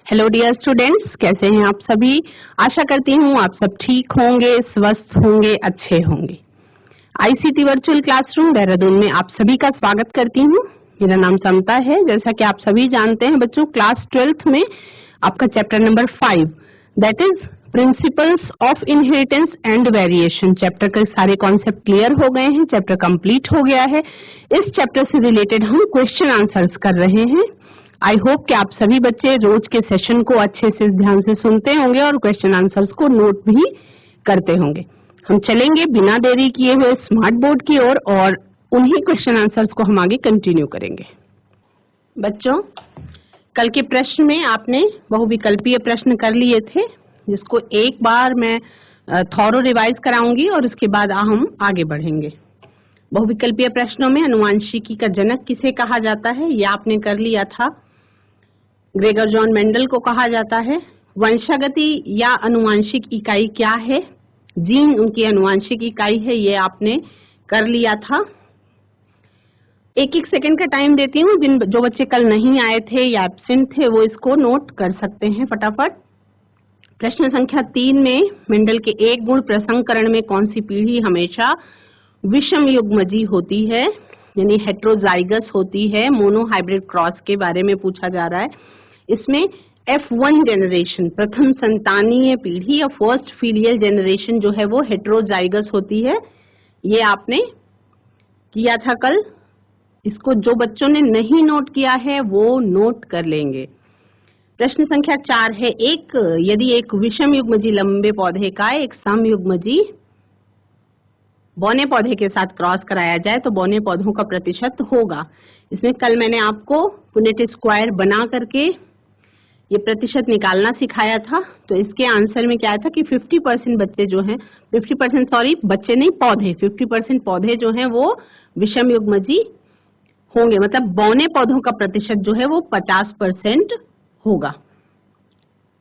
Hello dear students, कैसे हैं आप सभी। आशा करती हूँ आप सब ठीक होंगे, स्वस्थ होंगे, अच्छे होंगे। आईसीटी वर्चुअल क्लासरूम देहरादून में आप सभी का स्वागत करती हूँ। मेरा नाम समता है। जैसा कि आप सभी जानते हैं बच्चों, क्लास 12th में आपका chapter number 5 that is principles of inheritance and variation chapter के सारे कॉन्सेप्ट क्लियर हो गए हैं। चैप्टर कंप्लीट हो गया है। इस चैप्टर से रिलेटेड हम क्वेश्चन आंसर्स कर रहे हैं। आई होप कि आप सभी बच्चे रोज के सेशन को अच्छे से ध्यान से सुनते होंगे और क्वेश्चन आंसर्स को नोट भी करते होंगे। हम चलेंगे बिना देरी किए हुए स्मार्ट बोर्ड की ओर और उन्हीं क्वेश्चन आंसर्स को हम आगे कंटिन्यू करेंगे। बच्चों, कल के प्रश्न में आपने बहुविकल्पीय प्रश्न कर लिए थे, जिसको एक बार मैं थॉरो रिवाइज कराऊंगी और उसके बाद हम आगे बढ़ेंगे। बहुविकल्पीय प्रश्नों में अनुवांशिकी का जनक किसे कहा जाता है, यह आपने कर लिया था। ग्रेगर जॉन मेंडल को कहा जाता है। वंशागति या अनुवांशिक इकाई क्या है, जीन उनकी अनुवांशिक इकाई है, ये आपने कर लिया था। एक एक सेकंड का टाइम देती हूँ। जो बच्चे कल नहीं आए थे या एब्सेंट थे वो इसको नोट कर सकते हैं फटाफट। प्रश्न संख्या 3 में मेंडल के एक गुण प्रसंकरण में कौन सी पीढ़ी हमेशा विषम युग्मजी होती है, यानी हेट्रोजाइगस होती है। मोनोहाइब्रिड क्रॉस के बारे में पूछा जा रहा है। इसमें F1 जनरेशन प्रथम संतानीय पीढ़ी या फर्स्ट फीलियल जनरेशन जो है वो हेट्रोजाइगस होती है। ये आपने किया था कल। इसको जो बच्चों ने नहीं नोट किया है वो नोट कर लेंगे। प्रश्न संख्या 4 है, यदि एक विषम युग्मजी लंबे पौधे का एक समयुग्मजी बौने पौधे के साथ क्रॉस कराया जाए तो बौने पौधों का प्रतिशत होगा। इसमें कल मैंने आपको पुनेट स्क्वायर बना करके ये प्रतिशत निकालना सिखाया था। तो इसके आंसर में क्या आया था कि 50% बच्चे जो हैं, 50% सॉरी बच्चे नहीं पौधे, 50% पौधे जो हैं वो विषम युग्मजी होंगे, मतलब बौने पौधों का प्रतिशत जो है वो 50% होगा।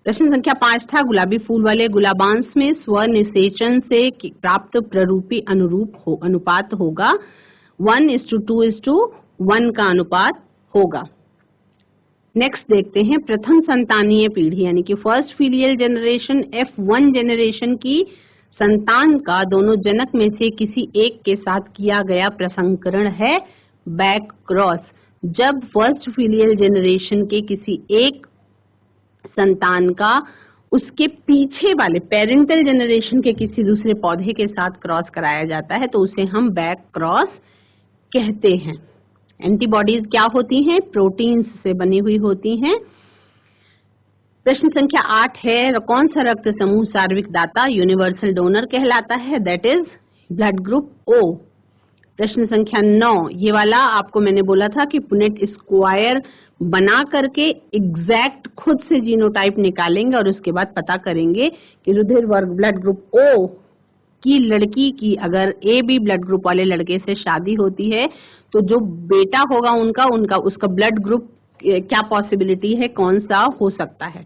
प्रश्न संख्या 5 था, गुलाबी फूल वाले गुलाबांश में स्वनिषेचन से प्राप्त प्ररूपी अनुपात होगा 1:2:1 का अनुपात होगा। नेक्स्ट देखते हैं, प्रथम संतानीय पीढ़ी यानी कि first filial generation F1 generation की संतान का दोनों जनक में से किसी एक के साथ किया गया प्रसंकरण है बैक क्रॉस। जब फर्स्ट फीलियल जनरेशन के किसी एक संतान का उसके पीछे वाले पेरेंटल जनरेशन के किसी दूसरे पौधे के साथ क्रॉस कराया जाता है तो उसे हम बैक क्रॉस कहते हैं। एंटीबॉडीज क्या होती हैं, प्रोटीन्स से बनी हुई होती हैं। प्रश्न संख्या 8 है, कौन सा रक्त समूह सार्वत्रिक दाता यूनिवर्सल डोनर कहलाता है, that is blood group O। प्रश्न संख्या 9, ये वाला आपको मैंने बोला था कि पुनेट स्क्वायर बना करके एग्जैक्ट खुद से जीनोटाइप निकालेंगे और उसके बाद पता करेंगे कि रुधिर वर्ग ब्लड ग्रुप O की लड़की की अगर AB ब्लड ग्रुप वाले लड़के से शादी होती है तो जो बेटा होगा उनका उसका ब्लड ग्रुप क्या पॉसिबिलिटी है, कौन सा हो सकता है।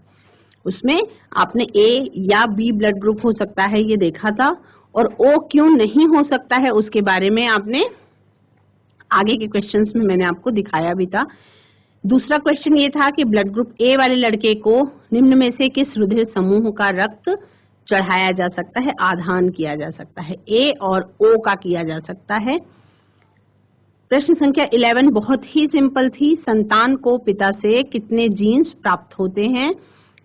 उसमें आपने A या B ब्लड ग्रुप हो सकता है ये देखा था, और O क्यों नहीं हो सकता है उसके बारे में आपने आगे के क्वेश्चंस में मैंने आपको दिखाया भी था। दूसरा क्वेश्चन ये था कि ब्लड ग्रुप A वाले लड़के को निम्न में से किस रुधिर समूह का रक्त चढ़ाया जा सकता है, आधान किया जा सकता है। A और O का किया जा सकता है। प्रश्न संख्या 11 बहुत ही सिंपल थी, संतान को पिता से कितने जीन्स प्राप्त होते हैं,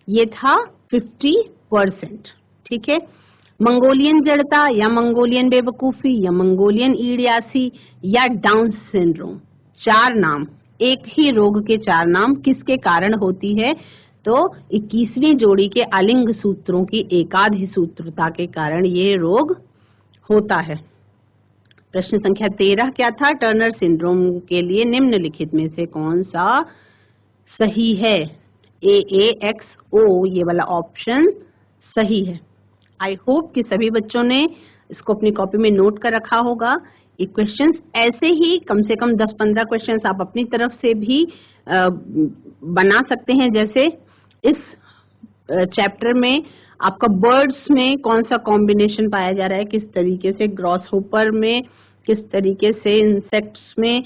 ये था 50%। ठीक है। मंगोलियन जड़ता या मंगोलियन बेवकूफी या मंगोलियन ईडियासी या डाउन सिंड्रोम, 4 नाम, एक ही रोग के 4 नाम किसके कारण होती है, तो 21वीं जोड़ी के अलिंग सूत्रों की एकाधि सूत्रता के कारण ये रोग होता है। प्रश्न संख्या 13 क्या था, टर्नर सिंड्रोम के लिए निम्नलिखित में से कौन सा सही है, AAXO ये वाला ऑप्शन सही है। आई होप कि सभी बच्चों ने इसको अपनी कॉपी में नोट कर रखा होगा। ये क्वेश्चंस ऐसे ही कम से कम 10-15 क्वेश्चंस आप अपनी तरफ से भी बना सकते हैं। जैसे इस चैप्टर में आपका बर्ड्स में कौन सा कॉम्बिनेशन पाया जा रहा है, किस तरीके से ग्रॉसहोपर में किस तरीके से इंसेक्ट्स में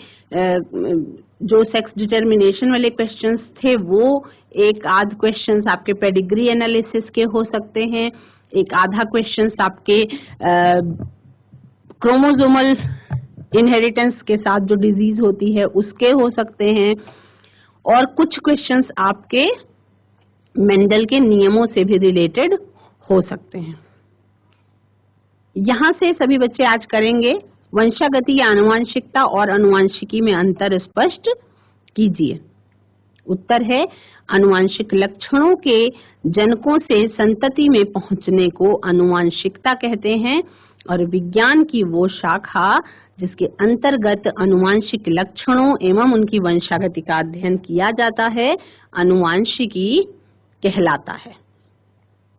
जो सेक्स डिटर्मिनेशन वाले क्वेश्चंस थे वो एक आध क्वेश्चंस आपके पेडिग्री एनालिसिस के हो सकते हैं, एक आधा क्वेश्चंस आपके क्रोमोसोमल इनहेरिटेंस के साथ जो डिजीज होती है उसके हो सकते हैं, और कुछ क्वेश्चंस आपके मेंडल के नियमों से भी रिलेटेड हो सकते हैं। यहाँ से सभी बच्चे आज करेंगे वंशागति या आनुवांशिकता और आनुवांशिकी में अंतर स्पष्ट कीजिए। उत्तर है आनुवांशिक लक्षणों के जनकों से संतति में पहुंचने को आनुवांशिकता कहते हैं, और विज्ञान की वो शाखा जिसके अंतर्गत आनुवांशिक लक्षणों एवं उनकी वंशागति का अध्ययन किया जाता है आनुवांशिकी कहलाता है।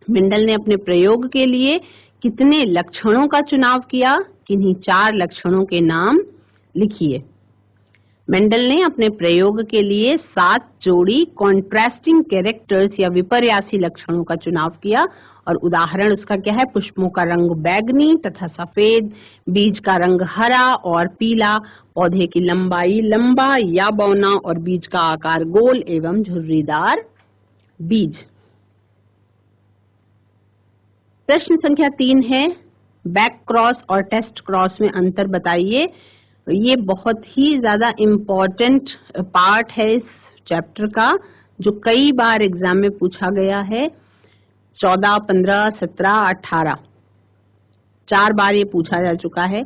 मेंडल ने अपने प्रयोग के लिए कितने लक्षणों का चुनाव किया? किन्हीं 4 लक्षणों के नाम लिखिए। मेंडल ने अपने प्रयोग के लिए 7 जोड़ी कॉन्ट्रास्टिंग कैरेक्टर्स या विपर्यासी लक्षणों का चुनाव किया, और उदाहरण उसका क्या है? पुष्पों का रंग बैंगनी तथा सफेद, बीज का रंग हरा और पीला, पौधे की लंबाई लंबा या बौना और बीज का आकार गोल एवं झुर्रीदार बीज। प्रश्न संख्या 3 है बैक क्रॉस और टेस्ट क्रॉस में अंतर बताइए। ये बहुत ही ज्यादा इम्पोर्टेंट पार्ट है इस चैप्टर का, जो कई बार एग्जाम में पूछा गया है। 14, 15, 17, 18 4 बार ये पूछा जा चुका है।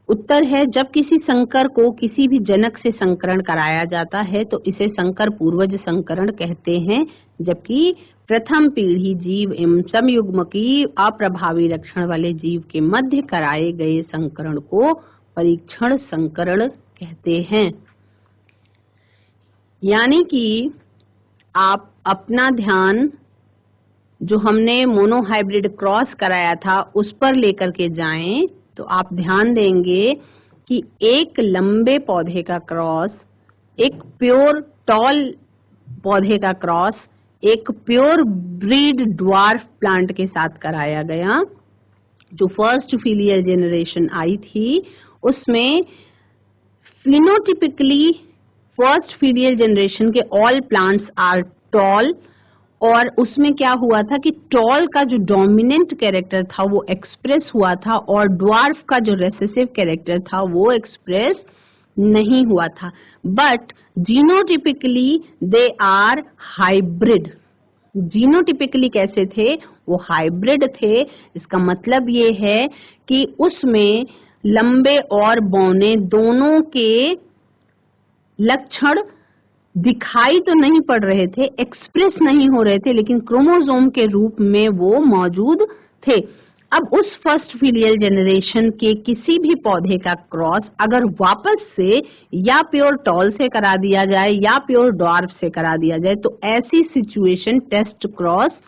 उत्तर है जब किसी संकर को किसी भी जनक से संकरण कराया जाता है तो इसे संकर पूर्वज संकरण कहते हैं, जबकि प्रथम पीढ़ी जीव एवं समयुग्मकी अप्रभावी लक्षण वाले जीव के मध्य कराए गए संकरण को परीक्षण संकरण कहते हैं। यानी कि आप अपना ध्यान जो हमने मोनोहाइब्रिड क्रॉस कराया था उस पर लेकर के जाएं, तो आप ध्यान देंगे कि एक लंबे पौधे का क्रॉस, एक प्योर टॉल पौधे का क्रॉस, एक प्योर ब्रीड ड्वार्फ प्लांट के साथ कराया गया। जो फर्स्ट फिलियल जनरेशन आई थी उसमें फिनोटिपिकली फर्स्ट फिलियल जनरेशन के ऑल प्लांट्स आर टॉल, और उसमें क्या हुआ था कि टॉल का जो डोमिनेंट कैरेक्टर था वो एक्सप्रेस हुआ था और ड्वार्फ का जो रेसेसिव कैरेक्टर था वो एक्सप्रेस नहीं हुआ था। But genotypically they are hybrid. Genotypically कैसे थे? वो हाइब्रिड थे। इसका मतलब ये है कि उसमें लंबे और बौने दोनों के लक्षण दिखाई तो नहीं पड़ रहे थे, एक्सप्रेस नहीं हो रहे थे, लेकिन क्रोमोसोम के रूप में वो मौजूद थे। अब उस फर्स्ट फिलियल जनरेशन के किसी भी पौधे का क्रॉस अगर वापस से या प्योर टॉल से करा दिया जाए या प्योर ड्वार्फ से करा दिया जाए तो ऐसी सिचुएशन टेस्ट क्रॉस,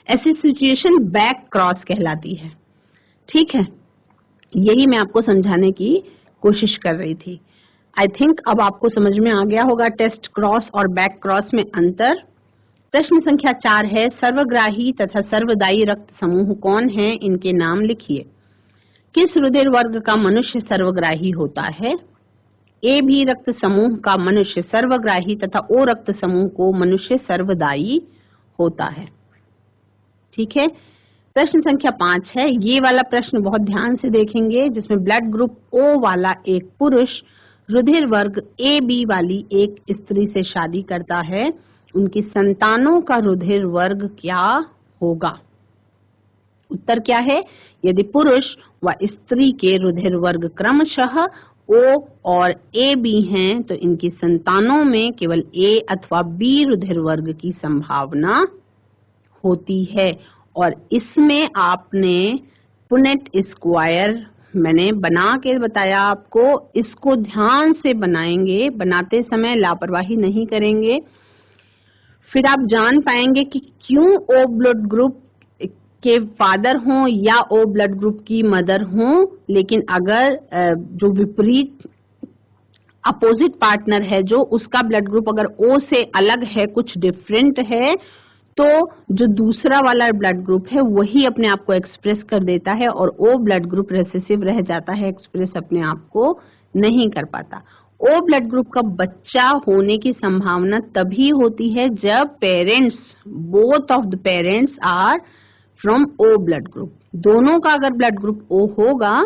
ऐसी सिचुएशन बैक क्रॉस कहलाती है। ठीक है, यही मैं आपको समझाने की कोशिश कर रही थी। आई थिंक अब आपको समझ में आ गया होगा टेस्ट क्रॉस और बैक क्रॉस में अंतर। प्रश्न संख्या 4 है सर्वग्राही तथा सर्वदायी रक्त समूह कौन है? इनके नाम लिखिए। किस रुधिर वर्ग का मनुष्य सर्वग्राही होता है? ए बी रक्त समूह का मनुष्य सर्वग्राही तथा ओ रक्त समूह को मनुष्य सर्वदायी होता है। ठीक है। प्रश्न संख्या 5 है, ये वाला प्रश्न बहुत ध्यान से देखेंगे, जिसमें ब्लड ग्रुप ओ वाला एक पुरुष रुधिर वर्ग ए बी वाली एक स्त्री से शादी करता है, उनकी संतानों का रुधिर वर्ग क्या होगा? उत्तर क्या है? यदि पुरुष व स्त्री के रुधिर वर्ग क्रमशः ओ और ए बी हैं तो इनकी संतानों में केवल ए अथवा बी रुधिर वर्ग की संभावना होती है। और इसमें आपने पुनेट स्क्वायर मैंने बना के बताया आपको, इसको ध्यान से बनाएंगे, बनाते समय लापरवाही नहीं करेंगे, फिर आप जान पाएंगे कि क्यों ओ ब्लड ग्रुप के फादर हों या ओ ब्लड ग्रुप की मदर हों, लेकिन अगर जो विपरीत अपोजिट पार्टनर है जो उसका ब्लड ग्रुप अगर ओ से अलग है, कुछ डिफरेंट है, तो जो दूसरा वाला ब्लड ग्रुप है वही अपने आप को एक्सप्रेस कर देता है और ओ ब्लड ग्रुप रेसेसिव रह जाता है, एक्सप्रेस अपने आप को नहीं कर पाता। ओ ब्लड ग्रुप का बच्चा होने की संभावना तभी होती है जब parents, both of the parents are from O blood group. दोनों का अगर ब्लड ग्रुप ओ होगा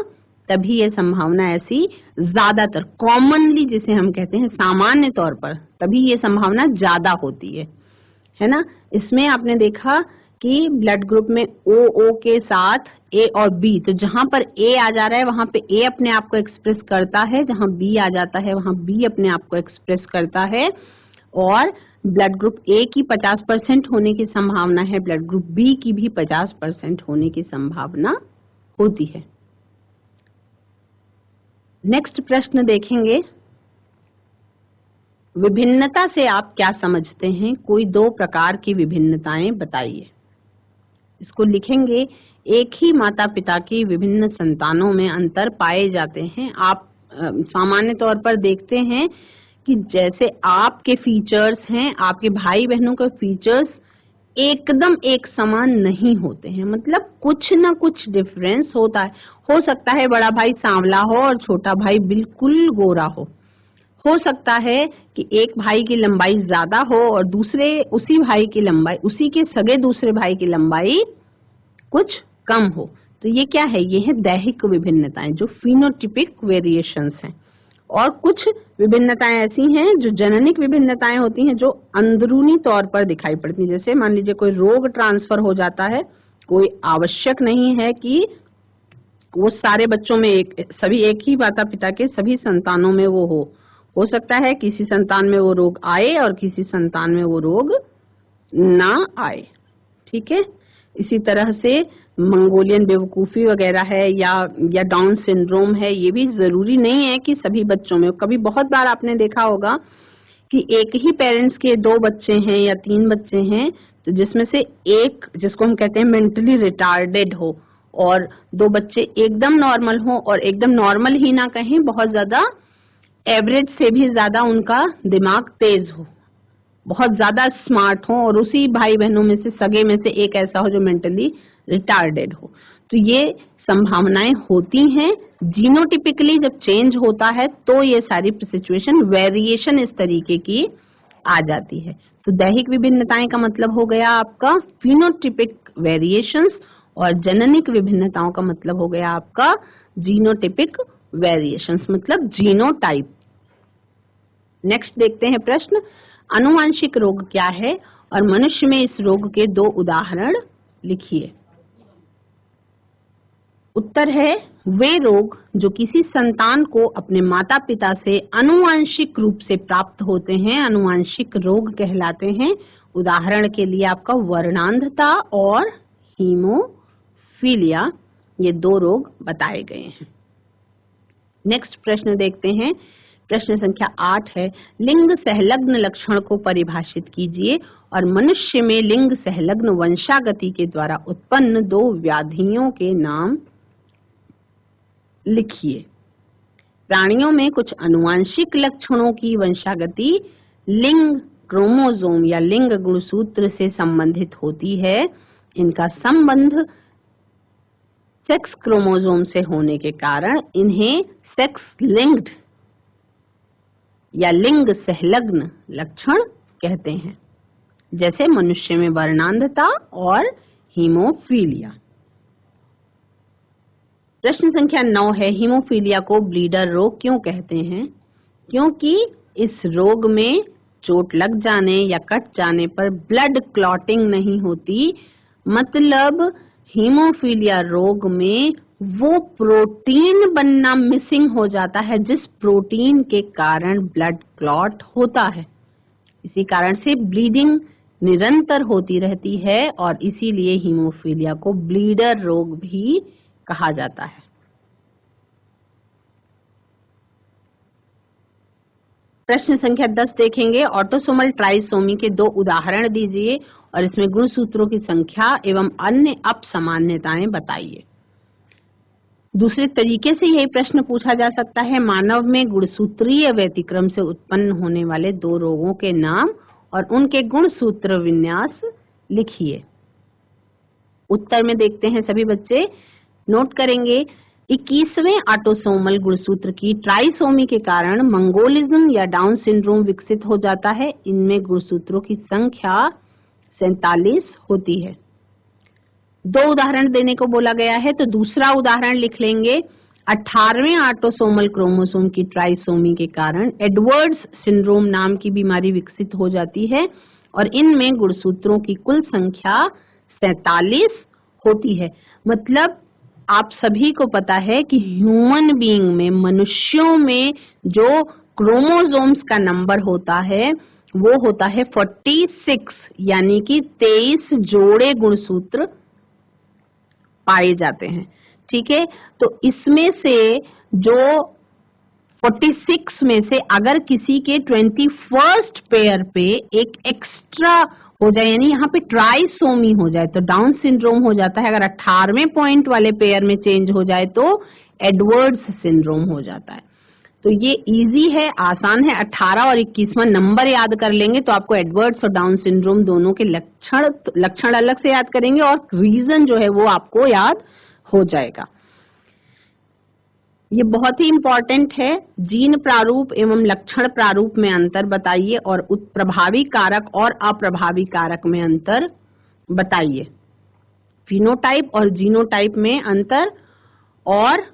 तभी ये संभावना ऐसी ज्यादातर, कॉमनली जिसे हम कहते हैं सामान्य तौर पर, तभी ये संभावना ज्यादा होती है ना। इसमें आपने देखा कि ब्लड ग्रुप में ओ के साथ ए और बी, तो जहां पर ए आ जा रहा है वहां पे ए अपने आप को एक्सप्रेस करता है, जहां बी आ जाता है वहां बी अपने आप को एक्सप्रेस करता है। और ब्लड ग्रुप ए की 50% होने की संभावना है, ब्लड ग्रुप बी की भी 50% होने की संभावना होती है। नेक्स्ट प्रश्न देखेंगे, विभिन्नता से आप क्या समझते हैं? कोई दो प्रकार की विभिन्नताएं बताइए। इसको लिखेंगे, एक ही माता पिता की विभिन्न संतानों में अंतर पाए जाते हैं। आप सामान्य तौर पर देखते हैं कि जैसे आपके फीचर्स हैं, आपके भाई बहनों के फीचर्स एकदम एक समान नहीं होते हैं, मतलब कुछ ना कुछ डिफरेंस होता है। हो सकता है बड़ा भाई सांवला हो और छोटा भाई बिल्कुल गोरा हो सकता है कि एक भाई की लंबाई ज्यादा हो और उसी भाई की लंबाई, उसी के सगे दूसरे भाई की लंबाई कुछ कम हो। तो ये क्या है? ये है दैहिक विभिन्नताएं, जो फिनोटिपिक वेरिएशंस हैं। और कुछ विभिन्नताएं ऐसी हैं जो जननिक विभिन्नताएं होती हैं, जो अंदरूनी तौर पर दिखाई पड़ती हैं। जैसे मान लीजिए कोई रोग ट्रांसफर हो जाता है, कोई आवश्यक नहीं है कि वो सारे बच्चों में सभी एक ही माता पिता के सभी संतानों में वो हो सकता है किसी संतान में वो रोग आए और किसी संतान में वो रोग ना आए। ठीक है। इसी तरह से मंगोलियन बेवकूफी वगैरह है या डाउन सिंड्रोम है, ये भी जरूरी नहीं है कि सभी बच्चों में। कभी बहुत बार आपने देखा होगा कि एक ही पेरेंट्स के 2 बच्चे हैं या 3 बच्चे हैं, तो जिसमें से एक, जिसको हम कहते हैं मेंटली रिटार्डेड हो, और 2 बच्चे एकदम नॉर्मल हो, और एकदम नॉर्मल ही ना कहें, बहुत ज्यादा एवरेज से भी ज्यादा उनका दिमाग तेज हो, बहुत ज्यादा स्मार्ट हो, और उसी भाई बहनों में से सगे में से एक ऐसा हो जो मेंटली रिटार्डेड हो। तो ये संभावनाएं होती हैं। जीनोटिपिकली जब चेंज होता है तो ये सारी सिचुएशन, वेरिएशन इस तरीके की आ जाती है। तो दैहिक विभिन्नताएं का मतलब हो गया आपका फिनोटिपिक वेरिएशंस, और जननिक विभिन्नताओं का मतलब हो गया आपका जीनोटिपिक वेरिएशंस, मतलब जीनोटाइप। नेक्स्ट देखते हैं प्रश्न, आनुवांशिक रोग क्या है और मनुष्य में इस रोग के 2 उदाहरण लिखिए। उत्तर है, वे रोग जो किसी संतान को अपने माता पिता से आनुवांशिक रूप से प्राप्त होते हैं, आनुवांशिक रोग कहलाते हैं। उदाहरण के लिए आपका वर्णांधता और हीमोफीलिया, ये 2 रोग बताए गए हैं। नेक्स्ट प्रश्न देखते हैं, प्रश्न संख्या 8 है, लिंग सहलग्न लक्षण को परिभाषित कीजिए और मनुष्य में लिंग सहलग्न वंशागति के द्वारा उत्पन्न 2 व्याधियों के नाम लिखिए। प्राणियों में कुछ आनुवांशिक लक्षणों की वंशागति लिंग क्रोमोसोम या लिंग गुणसूत्र से संबंधित होती है। इनका संबंध सेक्स क्रोमोसोम से होने के कारण इन्हें सेक्स लिंक्ड या लिंग सहलग्न लक्षण कहते हैं, जैसे मनुष्य में वर्णांधता और हीमोफीलिया। प्रश्न संख्या 9 है, हीमोफीलिया को ब्लीडर रोग क्यों कहते हैं? क्योंकि इस रोग में चोट लग जाने या कट जाने पर ब्लड क्लॉटिंग नहीं होती, मतलब हीमोफीलिया रोग में वो प्रोटीन बनना मिसिंग हो जाता है जिस प्रोटीन के कारण ब्लड क्लॉट होता है। इसी कारण से ब्लीडिंग निरंतर होती रहती है और इसीलिए हीमोफीलिया को ब्लीडर रोग भी कहा जाता है। प्रश्न संख्या 10 देखेंगे, ऑटोसोमल ट्राइसोमी के 2 उदाहरण दीजिए और इसमें गुणसूत्रों की संख्या एवं अन्य अपसामान्यताएं बताइए। दूसरे तरीके से यही प्रश्न पूछा जा सकता है, मानव में गुणसूत्रीय व्यतिक्रम से उत्पन्न होने वाले 2 रोगों के नाम और उनके गुणसूत्र विन्यास लिखिए। उत्तर में देखते हैं सभी बच्चे, नोट करेंगे। 21वें ऑटोसोमल गुणसूत्र की ट्राइसोमी के कारण मंगोलिज्म या डाउन सिंड्रोम विकसित हो जाता है। इनमें गुणसूत्रों की संख्या 47 होती है। 2 उदाहरण देने को बोला गया है, तो दूसरा उदाहरण लिख लेंगे। 18वें ऑटोसोमल क्रोमोसोम की ट्राइसोमी के कारण एडवर्ड्स सिंड्रोम नाम की बीमारी विकसित हो जाती है और इनमें गुणसूत्रों की कुल संख्या 47 होती है। मतलब आप सभी को पता है कि ह्यूमन बीइंग में, मनुष्यों में जो क्रोमोसोम्स का नंबर होता है वो होता है 46, यानी कि 23 जोड़े गुणसूत्र पाए जाते हैं। ठीक है, तो इसमें से जो 46 में से अगर किसी के 21st पेयर पे एक एक्स्ट्रा हो जाए, यानी यहाँ पे ट्राइसोमी हो जाए, तो डाउन सिंड्रोम हो जाता है। अगर 18वें पॉइंट वाले पेयर में चेंज हो जाए तो एडवर्ड्स सिंड्रोम हो जाता है। तो ये इजी है, आसान है। 18 और 21वां नंबर याद कर लेंगे तो आपको एडवर्ड्स और डाउन सिंड्रोम दोनों के लक्षण अलग से याद करेंगे और रीजन जो है वो आपको याद हो जाएगा। ये बहुत ही इम्पोर्टेंट है। जीन प्रारूप एवं लक्षण प्रारूप में अंतर बताइए और प्रभावी कारक और अप्रभावी कारक में अंतर बताइए। फिनोटाइप और जीनोटाइप में अंतर और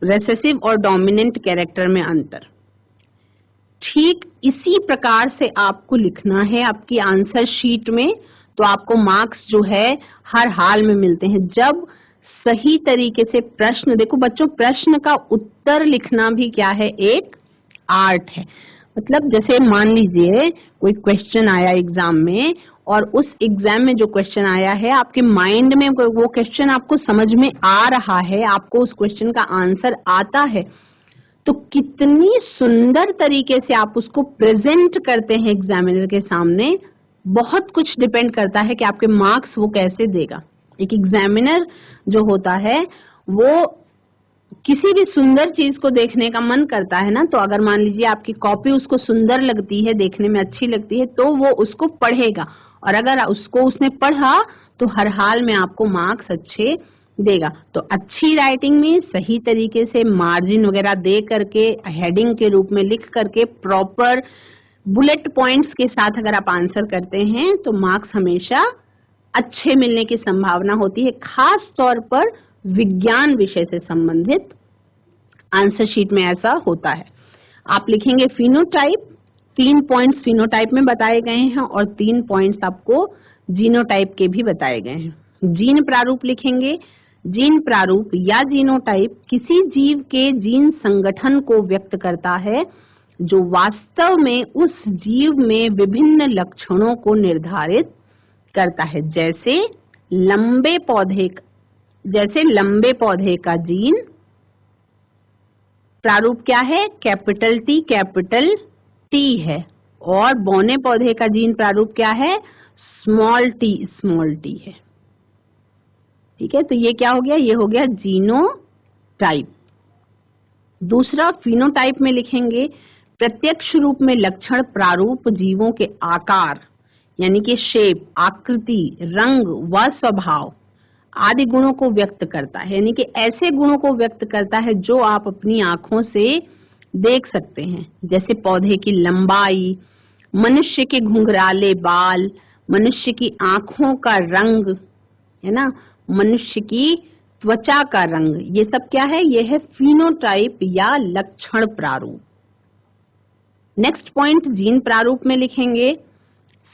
रेसेसिव और डोमिनेंट कैरेक्टर में अंतर। ठीक इसी प्रकार से आपको लिखना है आपकी आंसर शीट में, तो आपको मार्क्स जो है हर हाल में मिलते हैं जब सही तरीके से प्रश्न। देखो बच्चों, प्रश्न का उत्तर लिखना भी क्या है, एक आर्ट है। मतलब जैसे मान लीजिए कोई क्वेश्चन आया एग्जाम में और उस एग्जाम में जो क्वेश्चन आया है आपके माइंड में वो क्वेश्चन आपको समझ में आ रहा है, आपको उस क्वेश्चन का आंसर आता है, तो कितनी सुंदर तरीके से आप उसको प्रेजेंट करते हैं एग्जामिनर के सामने, बहुत कुछ डिपेंड करता है कि आपके मार्क्स वो कैसे देगा। एक एग्जामिनर जो होता है वो किसी भी सुंदर चीज को देखने का मन करता है ना, तो अगर मान लीजिए आपकी कॉपी उसको सुंदर लगती है, देखने में अच्छी लगती है, तो वो उसको पढ़ेगा और अगर उसको उसने पढ़ा तो हर हाल में आपको मार्क्स अच्छे देगा। तो अच्छी राइटिंग में सही तरीके से मार्जिन वगैरह दे करके, हेडिंग के रूप में लिख करके, प्रॉपर बुलेट पॉइंट्स के साथ अगर आप आंसर करते हैं तो मार्क्स हमेशा अच्छे मिलने की संभावना होती है। खास तौर पर विज्ञान विषय से संबंधित आंसर शीट में ऐसा होता है। आप लिखेंगे फिनोटाइप, 3 पॉइंट्स फिनोटाइप में बताए गए हैं और 3 पॉइंट्स आपको जीनोटाइप के भी बताए गए हैं। जीन प्रारूप लिखेंगे। जीन प्रारूप या जीनोटाइप किसी जीव के जीन संगठन को व्यक्त करता है जो वास्तव में उस जीव में विभिन्न लक्षणों को निर्धारित करता है। जैसे लंबे पौधे का जीन प्रारूप क्या है, कैपिटल टी है, और बौने पौधे का जीन प्रारूप क्या है, स्मॉल टी है। ठीक है, तो ये क्या हो गया, ये हो गया जीनोटाइप। दूसरा फिनोटाइप में लिखेंगे प्रत्यक्ष रूप में लक्षण प्रारूप जीवों के आकार यानी कि शेप, आकृति, रंग व स्वभाव आदि गुणों को व्यक्त करता है, यानी कि ऐसे गुणों को व्यक्त करता है जो आप अपनी आंखों से देख सकते हैं। जैसे पौधे की लंबाई, मनुष्य के घुंघराले बाल, मनुष्य की आंखों का रंग, है ना, मनुष्य की त्वचा का रंग, ये सब क्या है, ये है फिनोटाइप या लक्षण प्रारूप। नेक्स्ट पॉइंट जीन प्रारूप में लिखेंगे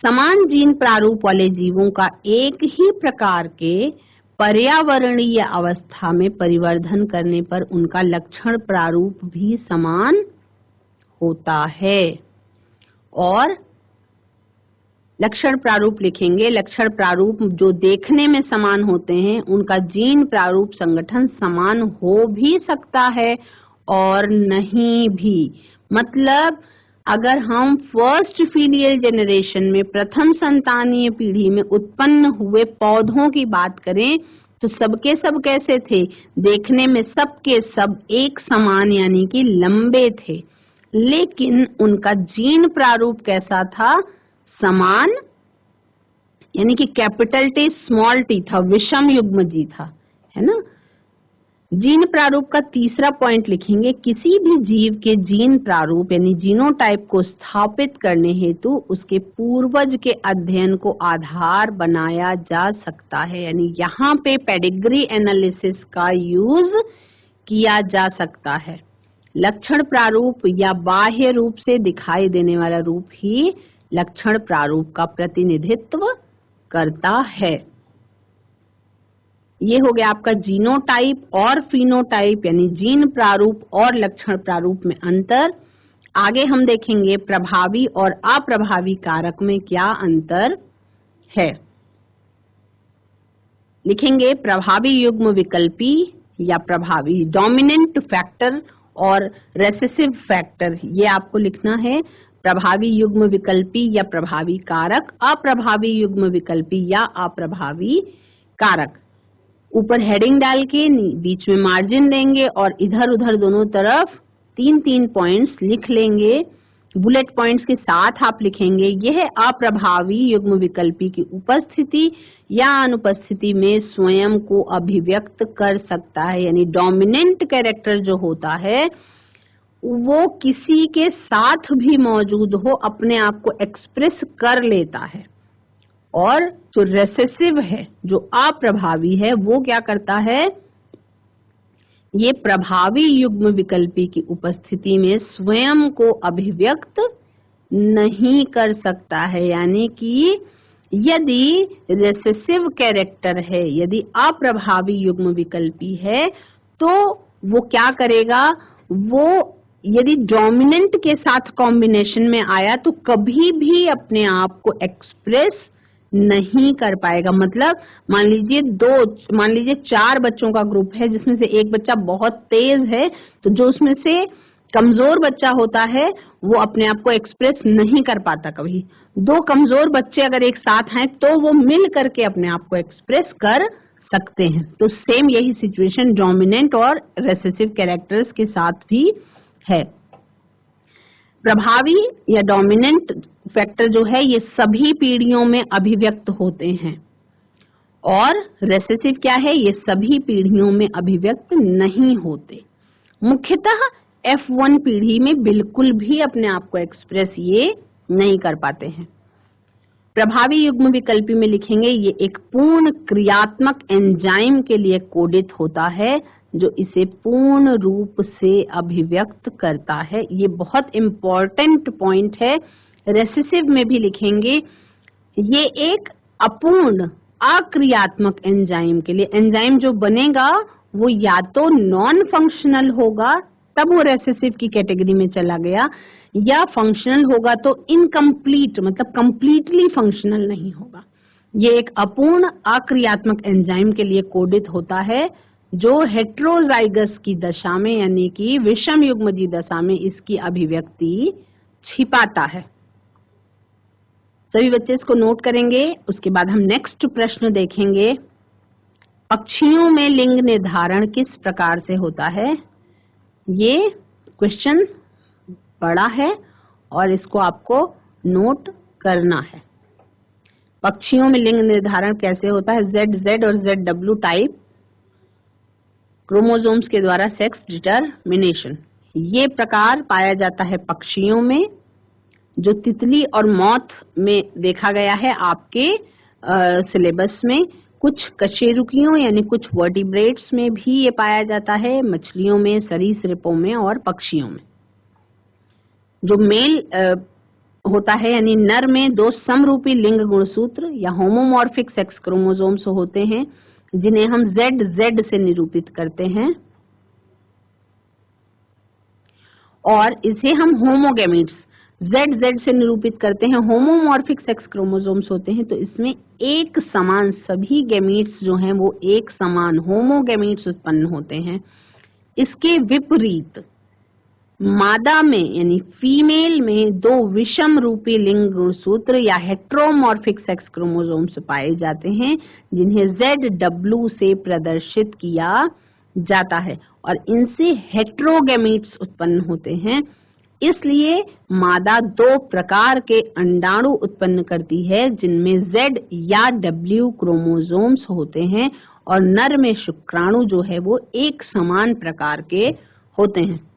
समान जीन प्रारूप वाले जीवों का एक ही प्रकार के पर्यावरणीय अवस्था में परिवर्धन करने पर उनका लक्षण प्रारूप भी समान होता है। और लक्षण प्रारूप लिखेंगे, लक्षण प्रारूप जो देखने में समान होते हैं उनका जीन प्रारूप संगठन समान हो भी सकता है और नहीं भी। मतलब अगर हम फर्स्ट फीलियल जेनरेशन में प्रथम संतानीय पीढ़ी में उत्पन्न हुए पौधों की बात करें तो सबके सब कैसे थे, देखने में सबके सब एक समान यानी कि लंबे थे, लेकिन उनका जीन प्रारूप कैसा था, समान यानी कि कैपिटल टी स्मॉल टी था, विषम युग्म जी था, है ना। जीन प्रारूप का तीसरा पॉइंट लिखेंगे, किसी भी जीव के जीन प्रारूप यानी जीनोटाइप को स्थापित करने हेतु उसके पूर्वज के अध्ययन को आधार बनाया जा सकता है। यानी यहाँ पे पेडिग्री एनालिसिस का यूज किया जा सकता है। लक्षण प्रारूप या बाह्य रूप से दिखाई देने वाला रूप ही लक्षण प्रारूप का प्रतिनिधित्व करता है। ये हो गया आपका जीनोटाइप और फिनोटाइप यानी जीन प्रारूप और लक्षण प्रारूप में अंतर। आगे हम देखेंगे प्रभावी और अप्रभावी कारक में क्या अंतर है। लिखेंगे प्रभावी युग्म विकल्पी या प्रभावी डोमिनेंट फैक्टर और रेसेसिव फैक्टर, ये आपको लिखना है। प्रभावी युग्म विकल्पी या प्रभावी कारक, अप्रभावी युग्म विकल्पी या अप्रभावी कारक। ऊपर हेडिंग डाल के बीच में मार्जिन लेंगे और इधर उधर दोनों तरफ 3-3 पॉइंट्स लिख लेंगे। बुलेट पॉइंट्स के साथ आप लिखेंगे यह अप्रभावी युग्म विकल्पी की उपस्थिति या अनुपस्थिति में स्वयं को अभिव्यक्त कर सकता है। यानी डोमिनेंट कैरेक्टर जो होता है वो किसी के साथ भी मौजूद हो अपने आप को एक्सप्रेस कर लेता है, और जो रेसेसिव है, जो अप्रभावी है, वो क्या करता है, ये प्रभावी युग्म विकल्पी की उपस्थिति में स्वयं को अभिव्यक्त नहीं कर सकता है। यानी कि यदि रेसेसिव कैरेक्टर है, यदि अप्रभावी युग्म विकल्पी है, तो वो क्या करेगा, वो यदि डोमिनेंट के साथ कॉम्बिनेशन में आया तो कभी भी अपने आप को एक्सप्रेस नहीं कर पाएगा। मतलब मान लीजिए 4 बच्चों का ग्रुप है जिसमें से एक बच्चा बहुत तेज है, तो जो उसमें से कमजोर बच्चा होता है वो अपने आप को एक्सप्रेस नहीं कर पाता कभी। 2 कमजोर बच्चे अगर एक साथ हैं तो वो मिल करके अपने आप को एक्सप्रेस कर सकते हैं। तो सेम यही सिचुएशन डोमिनेंट और रेसेसिव कैरेक्टर्स के साथ भी है। प्रभावी या डोमिनेंट फैक्टर जो है ये सभी पीढ़ियों में अभिव्यक्त होते हैं, और रेसेसिव क्या है, ये सभी पीढ़ियों में अभिव्यक्त नहीं होते। मुख्यतः F1 पीढ़ी में बिल्कुल भी अपने आप को एक्सप्रेस ये नहीं कर पाते हैं। प्रभावी युग्म विकल्पी में लिखेंगे ये एक पूर्ण क्रियात्मक एंजाइम के लिए कोडित होता है जो इसे पूर्ण रूप से अभिव्यक्त करता है। ये बहुत इंपॉर्टेंट पॉइंट है। रेसेसिव में भी लिखेंगे ये एक अपूर्ण अक्रियात्मक एंजाइम के लिए, एंजाइम जो बनेगा वो या तो नॉन फंक्शनल होगा, तब वो रेसेसिव की कैटेगरी में चला गया, या फंक्शनल होगा तो इनकम्प्लीट, मतलब कंप्लीटली फंक्शनल नहीं होगा। ये एक अपूर्ण अक्रियात्मक एंजाइम के लिए कोडित होता है जो हेट्रोजाइगस की दशा में यानी कि विषम युग्मजी दशा में इसकी अभिव्यक्ति छिपाता है। सभी बच्चे इसको नोट करेंगे। उसके बाद हम नेक्स्ट प्रश्न देखेंगे, पक्षियों में लिंग निर्धारण किस प्रकार से होता है। ये क्वेश्चन बड़ा है और इसको आपको नोट करना है। पक्षियों में लिंग निर्धारण कैसे होता है, ZZ और ZW टाइप क्रोमोसोम्स के द्वारा सेक्स डिटरमिनेशन, ये प्रकार पाया जाता है पक्षियों में, जो तितली और मॉथ में देखा गया है आपके सिलेबस में। कुछ कशेरुकियों यानी कुछ वर्टिब्रेट्स में भी ये पाया जाता है, मछलियों में, सरीसृपों में और पक्षियों में। जो मेल होता है यानी नर में 2 समरूपी लिंग गुणसूत्र या होमोमॉर्फिक सेक्स क्रोमोसोम्स होते हैं जिन्हें हम ZZ से निरूपित करते हैं, और इसे हम होमोगैमीट्स ZZ से निरूपित करते हैं। होमोमॉर्फिक सेक्स क्रोमोसोम्स होते हैं तो इसमें एक समान सभी गैमीट्स जो हैं वो एक समान होमोगैमीट्स उत्पन्न होते हैं। इसके विपरीत मादा में यानी फीमेल में 2 विषम रूपी लिंग गुणसूत्र या हेट्रोमॉर्फिक सेक्स क्रोमोसोम्स पाए जाते हैं जिन्हें ZW से प्रदर्शित किया जाता है, और इनसे हेट्रोगैमीट्स उत्पन्न होते हैं। इसलिए मादा 2 प्रकार के अंडाणु उत्पन्न करती है जिनमें Z या W क्रोमोसोम्स होते हैं और नर में शुक्राणु जो है वो एक समान प्रकार के होते हैं।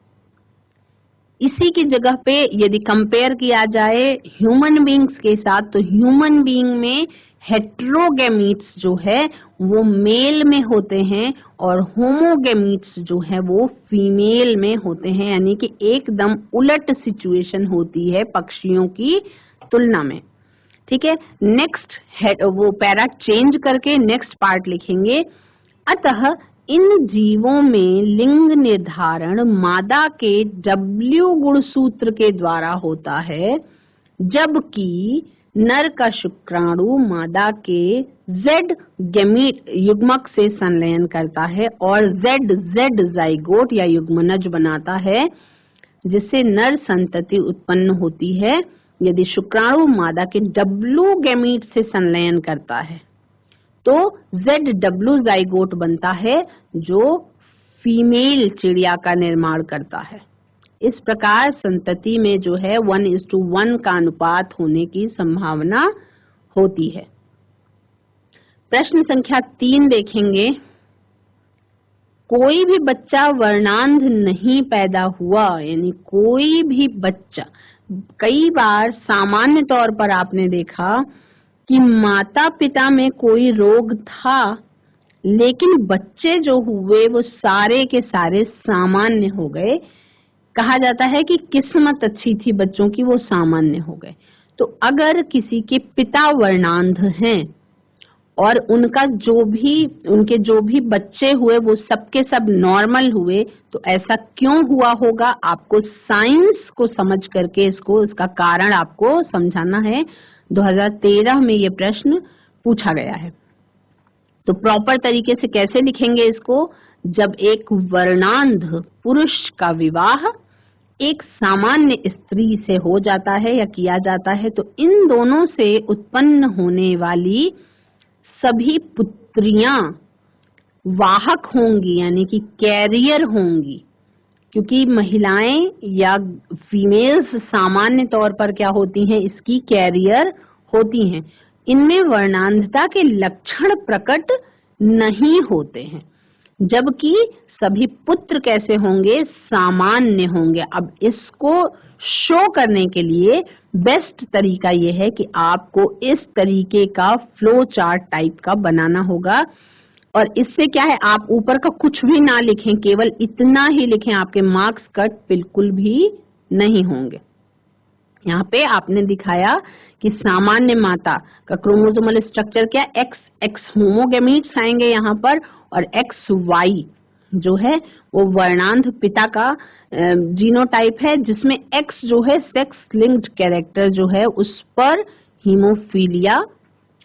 इसी की जगह पे यदि कंपेयर किया जाए ह्यूमन बीइंग्स के साथ, तो ह्यूमन बीइंग में हेट्रोगेमीट्स जो है वो मेल में होते हैं और होमोगेमीट्स जो है वो फीमेल में होते हैं, यानी कि एकदम उलट सिचुएशन होती है पक्षियों की तुलना में। ठीक है, नेक्स्ट वो पैरा चेंज करके नेक्स्ट पार्ट लिखेंगे। अतः इन जीवों में लिंग निर्धारण मादा के W गुणसूत्र के द्वारा होता है, जबकि नर का शुक्राणु मादा के Z गैमीट युग्मक से संलयन करता है और Z जाइगोट या युग्मनज बनाता है, जिससे नर संतति उत्पन्न होती है यदि शुक्राणु मादा के W गैमीट से संलयन करता है। तो ZW जाइगोट बनता है जो फीमेल चिड़िया का निर्माण करता है। इस प्रकार संतति में जो है 1:1 का अनुपात होने की संभावना होती है। प्रश्न संख्या 3 देखेंगे। कोई भी बच्चा वर्णांध नहीं पैदा हुआ, यानी कोई भी बच्चा, कई बार सामान्य तौर पर आपने देखा कि माता पिता में कोई रोग था लेकिन बच्चे जो हुए वो सारे के सारे सामान्य हो गए। कहा जाता है कि किस्मत अच्छी थी बच्चों की, वो सामान्य हो गए। तो अगर किसी के पिता वर्णांध हैं और उनके जो भी बच्चे हुए वो सबके सब नॉर्मल हुए, तो ऐसा क्यों हुआ होगा? आपको साइंस को समझ करके इसका कारण आपको समझाना है। 2013 में ये प्रश्न पूछा गया है। तो प्रॉपर तरीके से कैसे लिखेंगे इसको? जब एक वर्णांध पुरुष का विवाह एक सामान्य स्त्री से हो जाता है या किया जाता है, तो इन दोनों से उत्पन्न होने वाली सभी पुत्रियां वाहक होंगी, यानी कि कैरियर होंगी, क्योंकि महिलाएं या फीमेल्स सामान्य तौर पर क्या होती हैं? इसकी कैरियर होती हैं। इनमें वर्णांधता के लक्षण प्रकट नहीं होते हैं, जबकि सभी पुत्र कैसे होंगे? सामान्य होंगे। अब इसको शो करने के लिए बेस्ट तरीका ये है कि आपको इस तरीके का फ्लो चार्ट टाइप का बनाना होगा। और इससे क्या है, आप ऊपर का कुछ भी ना लिखें, केवल इतना ही लिखें, आपके मार्क्स कट बिल्कुल भी नहीं होंगे। यहाँ पे आपने दिखाया कि सामान्य माता का क्रोमोसोमल स्ट्रक्चर क्या? XX होमोगैमीट्स आएंगे यहाँ पर, और XY जो है वो वर्णांध पिता का जीनोटाइप है, जिसमें X जो है सेक्स लिंक्ड कैरेक्टर जो है उस पर हीमोफीलिया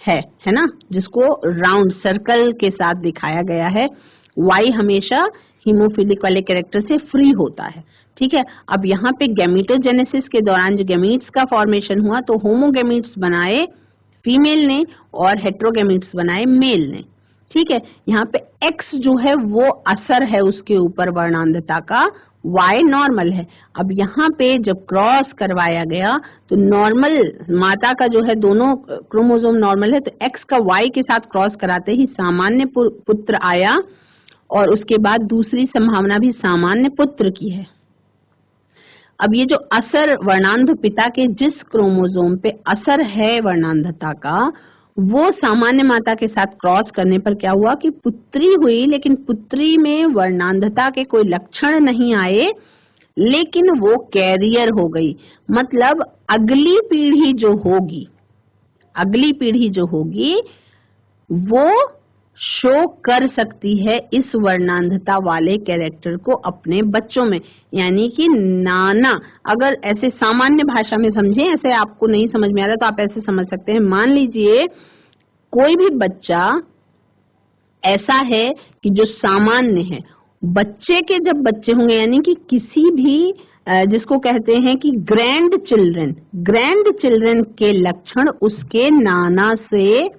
है ना, जिसको राउंड सर्कल के साथ दिखाया गया है। Y हमेशा हीमोफिलिक वाले कैरेक्टर से फ्री होता है। ठीक है, अब यहाँ पे गैमीटोजेनेसिस के दौरान जो गैमीट्स का फॉर्मेशन हुआ, तो होमोगैमीट्स बनाए फीमेल ने और हेट्रोगैमीट्स बनाए मेल ने। ठीक है, यहाँ पे X जो है वो असर है उसके ऊपर वर्णांधता का, Y नॉर्मल है। अब यहाँ पे जब क्रॉस करवाया गया तो नॉर्मल माता का जो है दोनों क्रोमोसोम नॉर्मल है, तो X का Y के साथ क्रॉस कराते ही सामान्य पुत्र आया, और उसके बाद दूसरी संभावना भी सामान्य पुत्र की है। अब ये जो असर वर्णांध पिता के जिस क्रोमोसोम पे असर है वर्णांधता का, वो सामान्य माता के साथ क्रॉस करने पर क्या हुआ कि पुत्री हुई, लेकिन पुत्री में वर्णांधता के कोई लक्षण नहीं आए, लेकिन वो कैरियर हो गई। मतलब अगली पीढ़ी जो होगी वो शो कर सकती है इस वर्णांधता वाले कैरेक्टर को अपने बच्चों में, यानी कि नाना। अगर ऐसे सामान्य भाषा में समझें, ऐसे आपको नहीं समझ में आ रहा तो आप ऐसे समझ सकते हैं। मान लीजिए कोई भी बच्चा ऐसा है कि जो सामान्य है, बच्चे के जब बच्चे होंगे, यानी कि किसी भी जिसको कहते हैं कि ग्रैंड चिल्ड्रन के लक्षण उसके नाना से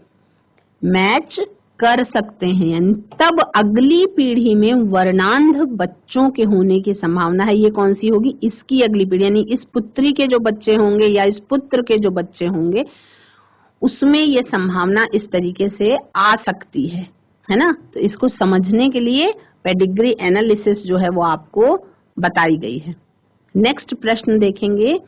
मैच कर सकते हैं, यानी तब अगली पीढ़ी में वर्णांध बच्चों के होने की संभावना है। ये कौन सी होगी? इसकी अगली पीढ़ी, यानी इस पुत्री के जो बच्चे होंगे या इस पुत्र के जो बच्चे होंगे उसमें ये संभावना इस तरीके से आ सकती है ना। तो इसको समझने के लिए पेडिग्री एनालिसिस जो है वो आपको बताई गई है। नेक्स्ट प्रश्न देखेंगे,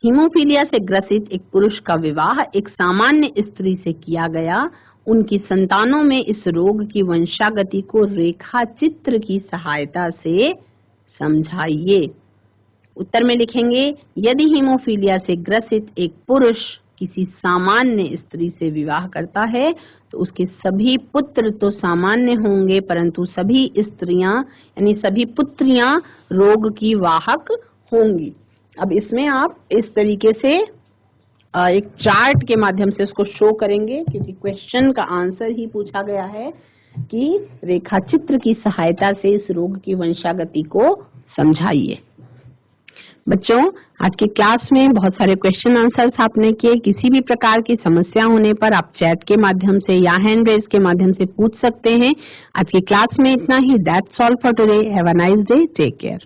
हीमोफीलिया से ग्रसित एक पुरुष का विवाह एक सामान्य स्त्री से किया गया, उनकी संतानों में इस रोग की वंशागति को रेखा चित्र की सहायता से समझाइए। उत्तर में लिखेंगे, यदि हीमोफीलिया से ग्रसित एक पुरुष किसी सामान्य स्त्री से विवाह करता है तो उसके सभी पुत्र तो सामान्य होंगे, परंतु सभी स्त्रियां यानी सभी पुत्रियां रोग की वाहक होंगी। अब इसमें आप इस तरीके से एक चार्ट के माध्यम से उसको शो करेंगे, क्योंकि क्वेश्चन का आंसर ही पूछा गया है कि रेखा चित्र की सहायता से इस रोग की वंशागति को समझाइए। बच्चों, आज की क्लास में बहुत सारे क्वेश्चन आंसर्स आपने किए। किसी भी प्रकार की समस्या होने पर आप चैट के माध्यम से या हैंड रेज के माध्यम से पूछ सकते हैं। आज की क्लास में इतना ही। That's all for today. Have a nice day. Take care.